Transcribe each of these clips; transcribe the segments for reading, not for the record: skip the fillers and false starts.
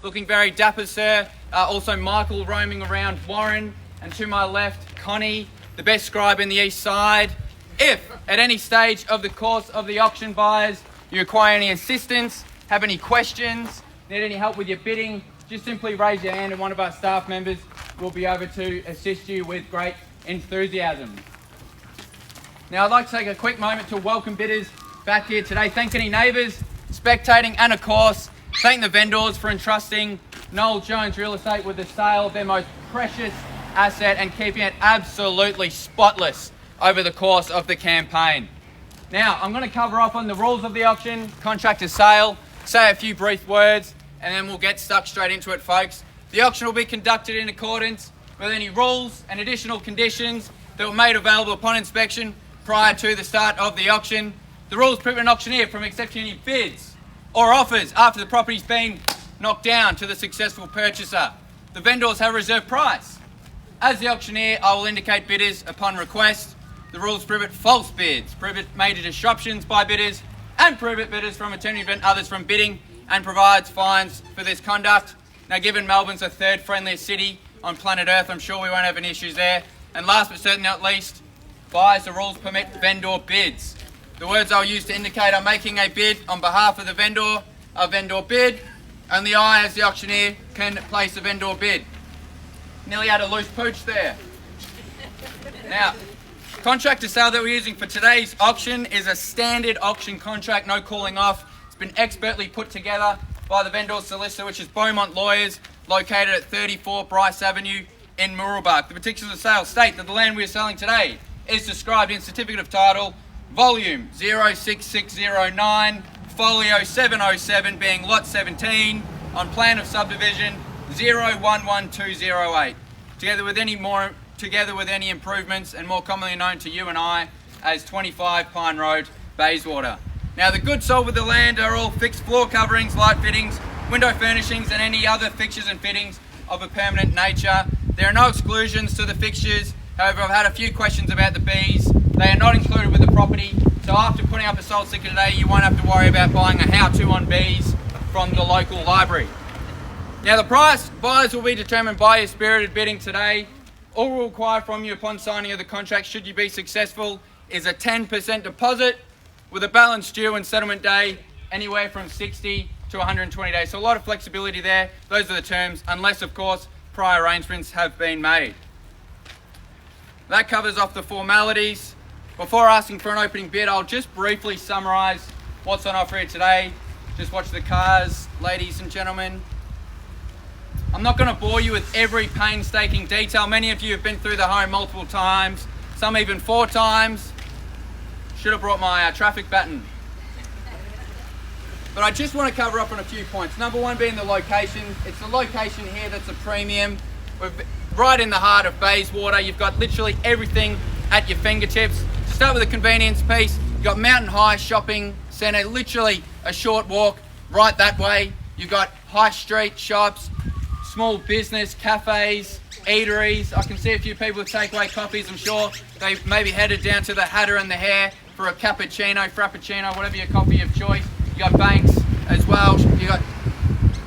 looking very dapper, sir. Also Michael roaming around Warren, and to my left, Connie, the best scribe in the east side. If at any stage of the course of the auction, buyers, you require any assistance, have any questions, need any help with your bidding, just simply raise your hand and one of our staff members will be able to assist you with great enthusiasm. Now I'd like to take a quick moment to welcome bidders back here today. Thank any neighbours spectating, and of course thank the vendors for entrusting Noel Jones Real Estate with the sale of their most precious asset and keeping it absolutely spotless over the course of the campaign. Now I'm going to cover off on the rules of the auction, contract to sale, say a few brief words, and then we'll get stuck straight into it, folks. The auction will be conducted in accordance with any rules and additional conditions that were made available upon inspection prior to the start of the auction. The rules prohibit an auctioneer from accepting any bids or offers after the property's been knocked down to the successful purchaser. The vendors have a reserve price. As the auctioneer, I will indicate bidders upon request. The rules prohibit false bids, prohibit major disruptions by bidders, and prohibit bidders from attempting to prevent others from bidding, and provides fines for this conduct. Now, given Melbourne's the third friendliest city on planet Earth, I'm sure we won't have any issues there. And last but certainly not least, buyers, the rules permit vendor bids. The words I'll use to indicate I'm making a bid on behalf of the vendor, a vendor bid, only I, as the auctioneer, can place a vendor bid. Nearly had a loose pooch there. Now, contract to sale that we're using for today's auction is a standard auction contract, no calling off. It's been expertly put together by the vendor's solicitor, which is Beaumont Lawyers, located at 34 Bryce Avenue in Maroondah. The particulars of sale state that the land we are selling today is described in Certificate of Title, Volume 06609, Folio 707, being Lot 17, on Plan of Subdivision 011208, together with any improvements, and more commonly known to you and I as 25 Pine Road, Bayswater. Now, the goods sold with the land are all fixed floor coverings, light fittings, window furnishings, and any other fixtures and fittings of a permanent nature. There are no exclusions to the fixtures. However, I've had a few questions about the bees. They are not included with the property. So after putting up a sold sticker today, you won't have to worry about buying a how-to on bees from the local library. Now, the price, buyers will be determined by your spirited bidding today. All we'll require from you upon signing of the contract, should you be successful, is a 10% deposit with a balance due and settlement day anywhere from 60 to 120 days. So a lot of flexibility there. Those are the terms, unless, of course, prior arrangements have been made. That covers off the formalities. Before asking for an opening bid, I'll just briefly summarise what's on offer here today. Just watch the cars, ladies and gentlemen. I'm not going to bore you with every painstaking detail. Many of you have been through the home multiple times, some even 4 times. Should have brought my traffic baton. But I just want to cover up on a few points. Number one being the location. It's the location here that's a premium. We're right in the heart of Bayswater. You've got literally everything at your fingertips. To start with the convenience piece, you've got Mountain High Shopping Centre, literally a short walk right that way. You've got high street shops, small business, cafes, eateries. I can see a few people with takeaway coffees. I'm sure they maybe headed down to the Hatter and the Hare for a cappuccino, frappuccino, whatever your coffee of choice. You got Banks as well. You got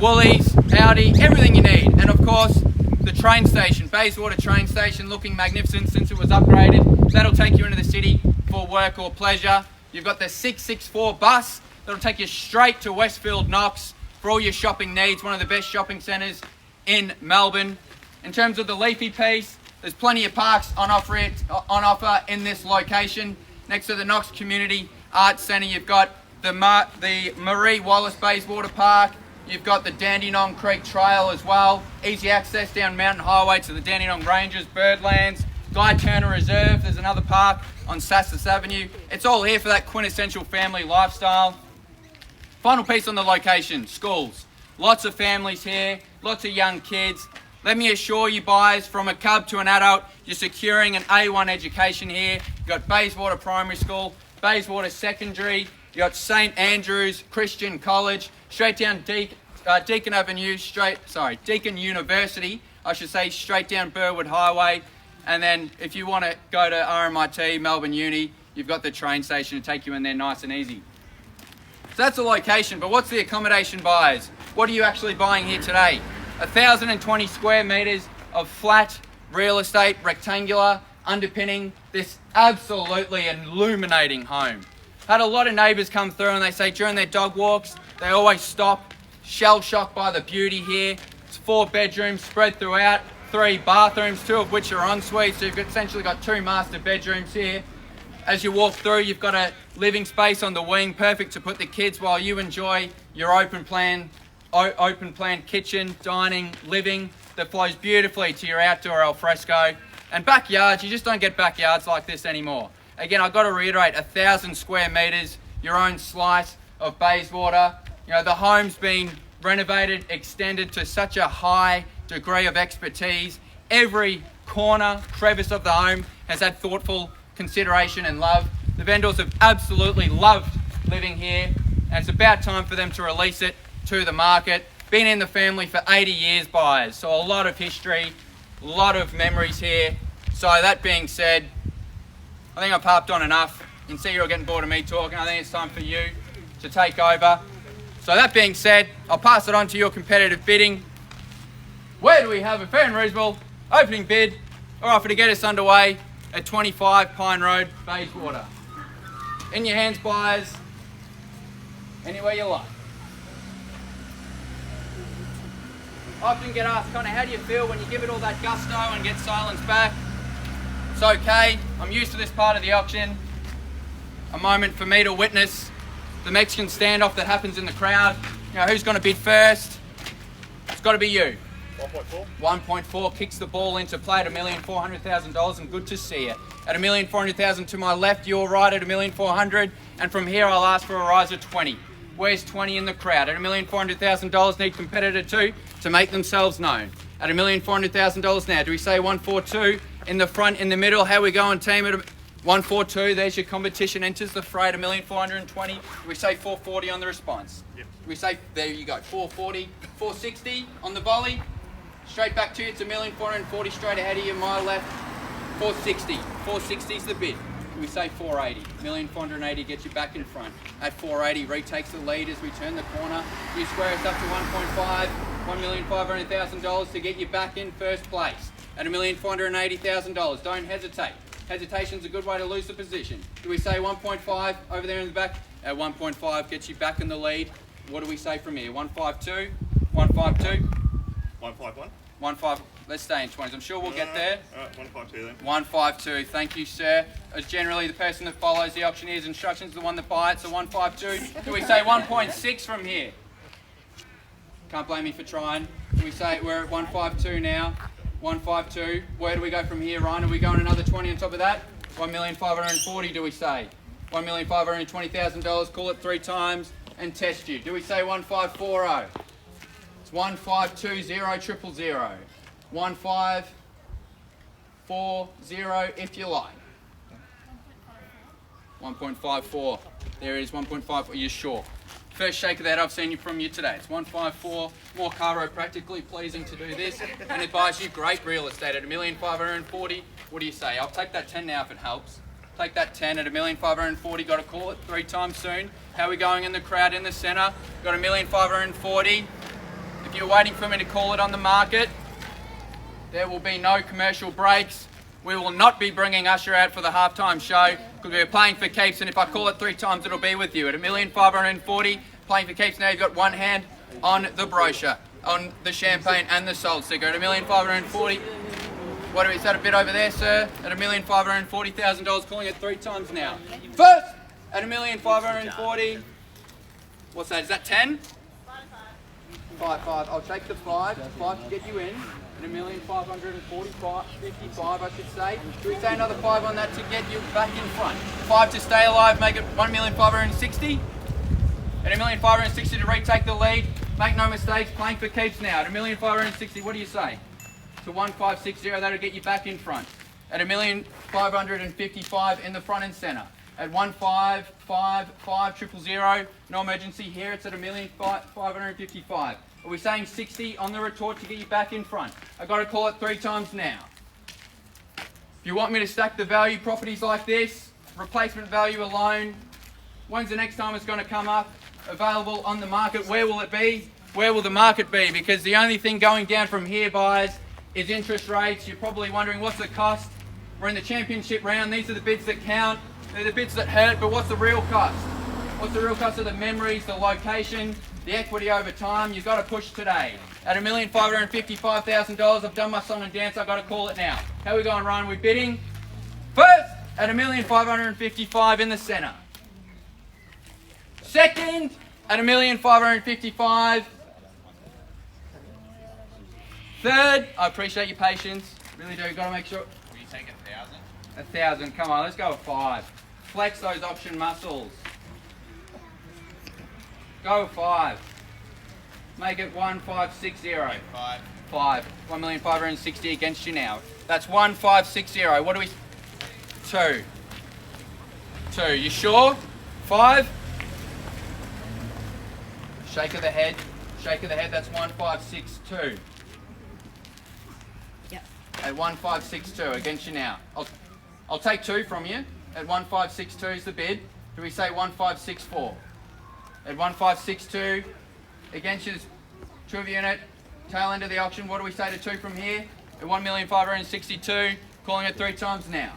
Woolies, Audi, everything you need. And of course, the train station, Bayswater train station, looking magnificent since it was upgraded. That'll take you into the city for work or pleasure. You've got the 664 bus that'll take you straight to Westfield Knox for all your shopping needs. One of the best shopping centres in Melbourne. In terms of the leafy piece, there's plenty of parks on offer in this location. Next to the Knox Community Arts Centre, you've got the Marie Wallace Bayswater Park. You've got the Dandenong Creek Trail as well. Easy access down Mountain Highway to the Dandenong Ranges, Birdlands, Guy Turner Reserve. There's another park on Sassus Avenue. It's all here for that quintessential family lifestyle. Final piece on the location, schools. Lots of families here, lots of young kids. Let me assure you, buyers, from a cub to an adult, you're securing an A1 education here. You've got Bayswater Primary School, Bayswater Secondary, you've got St Andrews Christian College, straight down Deakin University, I should say, straight down Burwood Highway. And then if you want to go to RMIT, Melbourne Uni, you've got the train station to take you in there nice and easy. So that's the location, but what's the accommodation buys? What are you actually buying here today? 1,020 square metres of flat real estate, rectangular, underpinning this absolutely illuminating home. Had a lot of neighbours come through and they say during their dog walks, they always stop, shell-shocked by the beauty here. It's 4 bedrooms spread throughout, 3 bathrooms, 2 of which are en suite, so you've essentially got 2 master bedrooms here. As you walk through, you've got a living space on the wing, perfect to put the kids while you enjoy your open plan kitchen, dining, living that flows beautifully to your outdoor alfresco. And backyards, you just don't get backyards like this anymore. Again, I've got to reiterate, 1,000 square metres, your own slice of Bayswater. You know, the home's been renovated, extended to such a high degree of expertise. Every corner, crevice of the home has had thoughtful consideration and love. The vendors have absolutely loved living here, and it's about time for them to release it to the market. Been in the family for 80 years, buyers, so a lot of history, a lot of memories here. So that being said, I think I've harped on enough. You can see you're getting bored of me talking. I think it's time for you to take over. So that being said, I'll pass it on to your competitive bidding. Where do we have a fair and reasonable opening bid or offer to get us underway at 25 Pine Road, Bayswater? In your hands, buyers. Anywhere you like. I often get asked, Connor, how do you feel when you give it all that gusto and get silence back? It's okay. I'm used to this part of the auction. A moment for me to witness the Mexican standoff that happens in the crowd. You know, who's going to bid first? It's got to be you. 1.4. 1.4 kicks the ball into play at $1,400,000, and good to see it. At $1,400,000 to my left, you're right at $1,400,000, and from here I'll ask for a rise of 20. Where's 20 in the crowd? At $1,400,000, need competitor 2 to make themselves known. At $1,400,000 now, do we say 142 in the front, in the middle? How we going, team? At 142, there's your competition, enters the fray at $1,420,000. Do we say 440 on the response? Yep. Do we say, there you go, 440, 460 on the volley? Straight back to you, it's $1,440,000 straight ahead of you, my left. 460, 460 is the bid. We say 480. $1,480,000 gets you back in front. At 480, retakes the lead as we turn the corner. You square us up to 1.5, $1,500,000 to get you back in first place. At $1,480,000, don't hesitate. Hesitation's a good way to lose the position. Do we say 1.5 over there in the back? At 1.5 gets you back in the lead. What do we say from here? 152, 152, 151. 15. Let's stay in 20s. I'm sure we'll get there. 152 then. 152. Thank you, sir. As generally the person that follows the auctioneer's instructions is the one that buys it, so 152. Do we say 1.6 from here? Can't blame me for trying. Do we say we're at 152 now? 152. Where do we go from here, Ryan? Are we going another 20 on top of that? 1,540,000 do we say? $1,520,000. Call it 3 times and test you. Do we say 1,540? It's 1,520,000. 1,540 if you like. 1.54. There it is, 1.54. You're sure? First shake of that I've seen from you today. It's 154. More chiropractically pleasing to do this, and it buys you great real estate at $1,540,000. What do you say? I'll take that 10 now if it helps. Take that 10 at $1,540,000. Got to call it 3 times soon. How are we going in the crowd in the centre? Got $1,540,000. If you're waiting for me to call it on the market, there will be no commercial breaks. We will not be bringing Usher out for the halftime show because we're playing for keeps, and if I call it 3 times, it'll be with you. At $1,540,000, playing for keeps now, you've got one hand on the brochure, on the champagne and the salt sticker. At $1,540,000, what do we set a bit over there, sir? At $1,540,000, calling it 3 times now. First, at $1,540,000, what's that, is that 10? 5. I'll take the 5 to get you in. At $1,555,000, I should say. Do we say another 5 on that to get you back in front? 5 to stay alive, make it $1,560,000. At $1,560,000 to retake the lead. Make no mistakes, playing for keeps now. At $1,560,000, what do you say? To 1,560, that'll get you back in front. At $1,555,000 in the front and centre. At 1,555,000, no emergency here. It's at $1,555,000. Are we saying 60 on the retort to get you back in front? I've got to call it 3 times now. If you want me to stack the value properties like this, replacement value alone, when's the next time it's going to come up? available on the market. Where will it be? Where will the market be? Because the only thing going down from here, guys, is interest rates. You're probably wondering what's the cost. We're in the championship round. These are the bids that count. They're the bids that hurt, but what's the real cost? What's the real cost of the memories, the location, the equity over time? You've got to push today. At $1,555,000, I've done my song and dance. I've got to call it now. How are we going, Ryan? We're bidding first at $1,555,000 in the centre. Second at $1,555,000. Third, I appreciate your patience. Really do. Got to make sure. Will you take 1,000? 1,000. Come on, let's go with 5. Flex those option muscles. Go with 5. Make it 1,560. 5. 5. 1,560,000 against you now. That's 1,560. What do we? 2. 2. You sure? 5. Shake of the head. Shake of the head. That's 1,562. Yep. At 1,562 against you now. I'll take 2 from you. At 1,562 is the bid. Do we say 1,564? At 1,562 against you, 2 of you in it. Tail end of the auction. What do we say to 2 from here? At 1,562. Calling it 3 times now.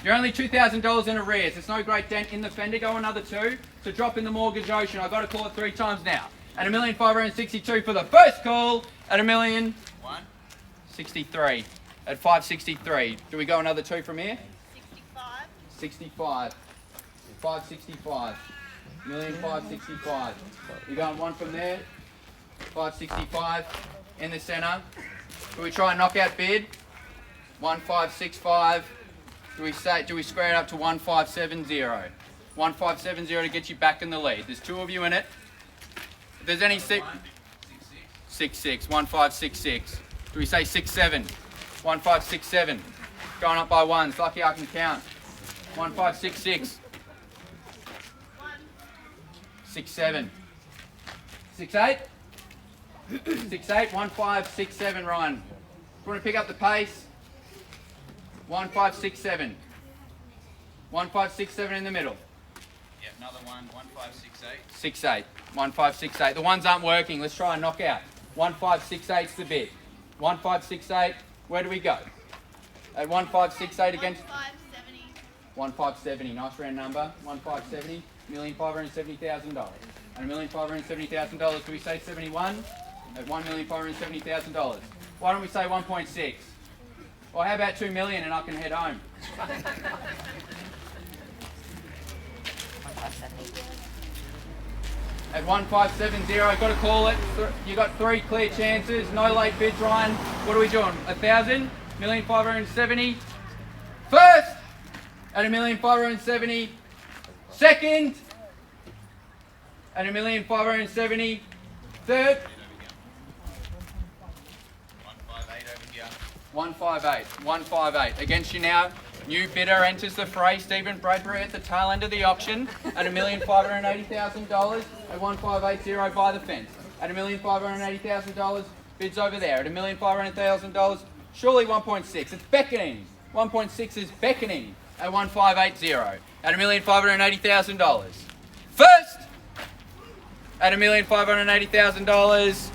You're only $2,000 in arrears. It's no great dent in the fender. Go another 2. So drop in the mortgage ocean. I've got to call it 3 times now. At 1,562 for the first call. At 1,063. At 563. Do we go another 2 from here? 65. 565. 1,565. You going 1 from there? 565 in the centre. Do we try and knock out bid? 1,565. Do we square it up to 1,570? 1,570 to get you back in the lead. There's 2 of you in it. If there's any 6, 1,566. Do we say 67? 1,567. Going up by 1s. Lucky I can count. 1,566. 67. 68. 68. 1,567. Ryan. Do you want to pick up the pace? 1,567. 1,567 in the middle. Yep, another one. 1,568. 68. 1,568. The ones aren't working. Let's try and knock out. 1,568's the bid. 1,568. Where do we go? At 1,568 against 1,570. 1,570. Nice round number. 1,570. $1,570,000. And $1,570,000. Do we say 71? At $1,570,000. Why don't we say 1.6? Or how about 2 million and I can head home? At 1,570, got to call it. You got 3 clear chances. No late bids, Ryan. What are we doing? 1,000? 1,570. First at 1,570. Second at 1,570. Third. 158 over here. 158. 158. Against you now. New bidder enters the fray. Stephen Bradbury at the tail end of the auction at $1,580,000 at 1,580 by the fence. At $1,580,000 bids over there at $1,500,000. Surely 1.6. It's beckoning. 1.6 is beckoning at 1,580 at $1,580,000. First at $1,580,000.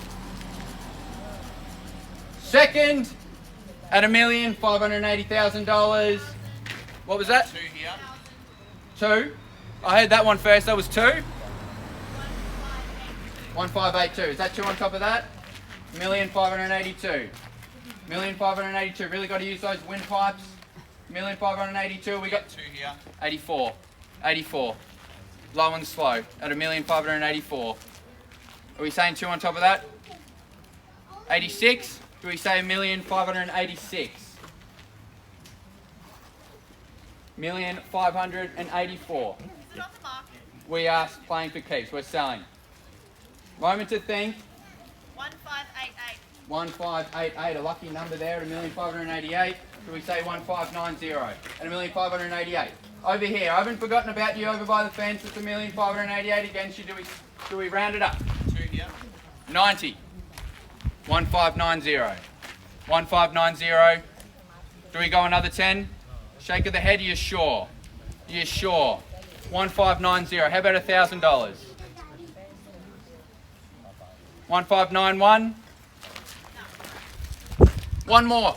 Second at $1,580,000. What was that? 2 here. 2. I heard that one first. That was 2. 1,582. Is that 2 on top of that? 1,582. 1,582. Really got to use those windpipes. 1,582. We got 2 here. 84. 84. Low and slow at 1,584. Are we saying 2 on top of that? 86. Do we say 1,586? 1,584. Is it off the market? We are playing for keeps. We're selling. Moment to think. 1,588. 1,588. A lucky number there at 1,588. Do we say 1,590 at 1,588? Over here. I haven't forgotten about you over by the fence. It's 1,588 against you. Do we round it up? 2 here. 90. 1,590. 1,590. Do we go another 10? Shake of the head. You're sure? You're sure? 1,590. How about $1,000? 1591. One more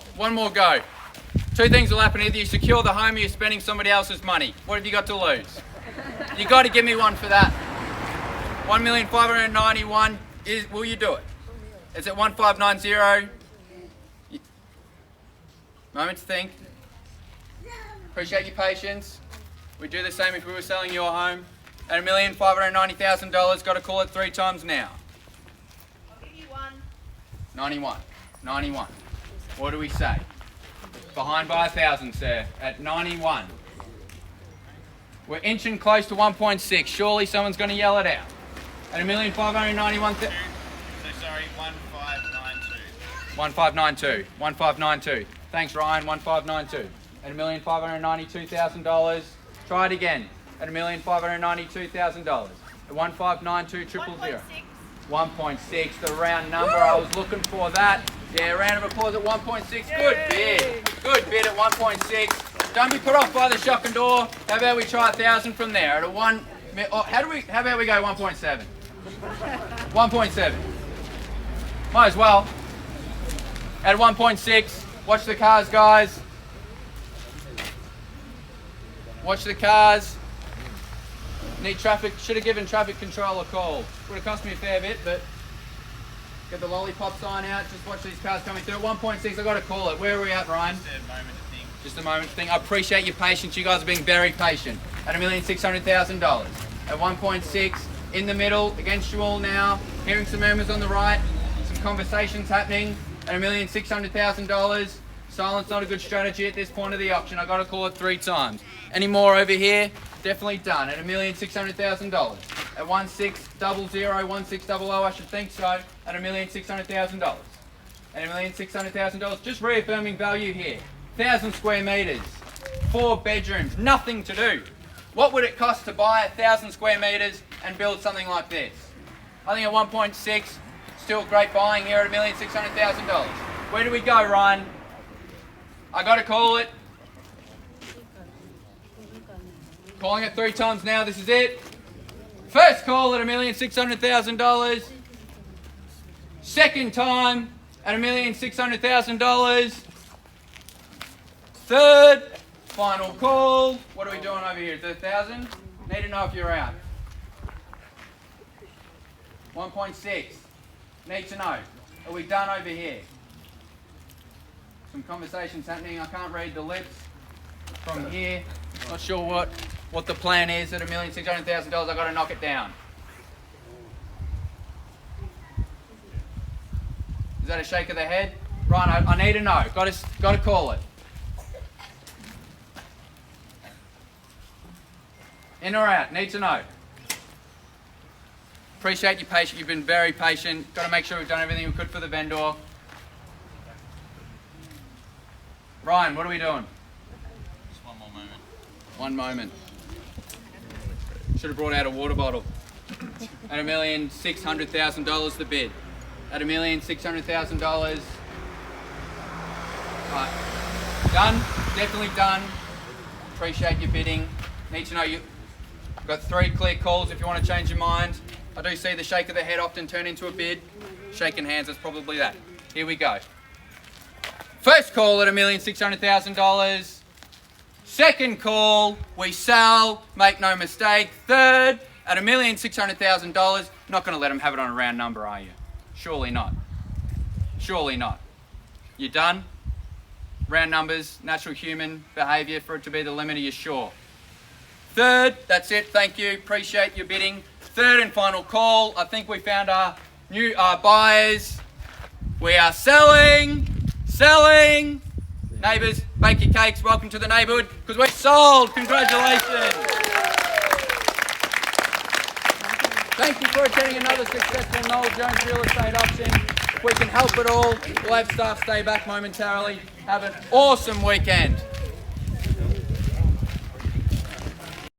go. Two things will happen: either you secure the home or you're spending somebody else's money. What have you got to lose? You got to give me one for that. 1,591 is. Will you do it? It's at 1590. Moment to think. Appreciate your patience. We'd do the same if we were selling your home. At $1,590,000, got to call it 3 times now. I'll give you one. 91. What do we say? Behind by 1,000, sir. At 91. We're inching close to 1.6. Surely someone's going to yell it out. At $1,591,000. So sorry, 1592. 1592. Thanks, Ryan. 1592. At $1,592,000. Try it again. At $1,592,000. At 1592 000. 1.6, the round number. I was looking for that. Yeah, round of applause at 1.6. Good bid. Good bid at 1.6. Don't be put off by the shock and door. How about we try 1,000 from there? At a one. Oh, how about we go 1.7? 1.7. Might as well. At 1.6. Watch the cars, guys. Watch the cars. Need traffic. Should have given traffic control a call. Would have cost me a fair bit, but get the lollipop sign out. Just watch these cars coming through. At 1.6, I got to call it. Where are we at, Ryan? Just a moment to think. Just a moment to think. I appreciate your patience. You guys are being very patient. At $1,600,000. At 1.6, in the middle, against you all now. Hearing some murmurs on the right. Some conversations happening. At $1,600,000. Silence not a good strategy at this point of the auction. I got to call it 3 times. Any more over here? Definitely done. At $1,600,000. At 1600, 1600, I should think so. At $1,600,000. At $1,600,000. Just reaffirming value here. 1,000 square meters. 4 bedrooms. Nothing to do. What would it cost to buy 1,000 square meters and build something like this? I think at 1.6, still great buying here at $1,600,000. Where do we go, Ryan? I got to call it. Calling it 3 times now. This is it. First call at $1,600,000. Second time at $1,600,000. Third, final call. What are we doing over here? Is it 1,000? Need to know if you're out. 1.6. Need to know. Are we done over here? Some conversations happening. I can't read the lips from here. Not sure what the plan is. At $1,600,000, I've got to knock it down. Is that a shake of the head? Right, I need to know. Got to call it. In or out? Need to know. Appreciate your patience. You've been very patient. Got to make sure we've done everything we could for the vendor. Ryan, what are we doing? Just one more moment. One moment. Should have brought out a water bottle. At $1,600,000 the bid. At $1,600,000. Right. Done. Definitely done. Appreciate your bidding. Need to know you've got 3 clear calls if you want to change your mind. I do see the shake of the head often turn into a bid. Shaking hands, that's probably that. Here we go. First call at $1,600,000. Second call, we sell, make no mistake. Third, at $1,600,000. Not going to let them have it on a round number, are you? Surely not. Surely not. You done? Round numbers, natural human behaviour. For it to be the limit, are you sure? Third, that's it. Thank you. Appreciate your bidding. Third and final call. I think we found our new buyers. We are selling. Neighbours, bake your cakes. Welcome to the neighbourhood because we're sold. Congratulations. Thank you for attending another successful Noel Jones real estate auction. If we can help at all, we'll have staff stay back momentarily. Have an awesome weekend.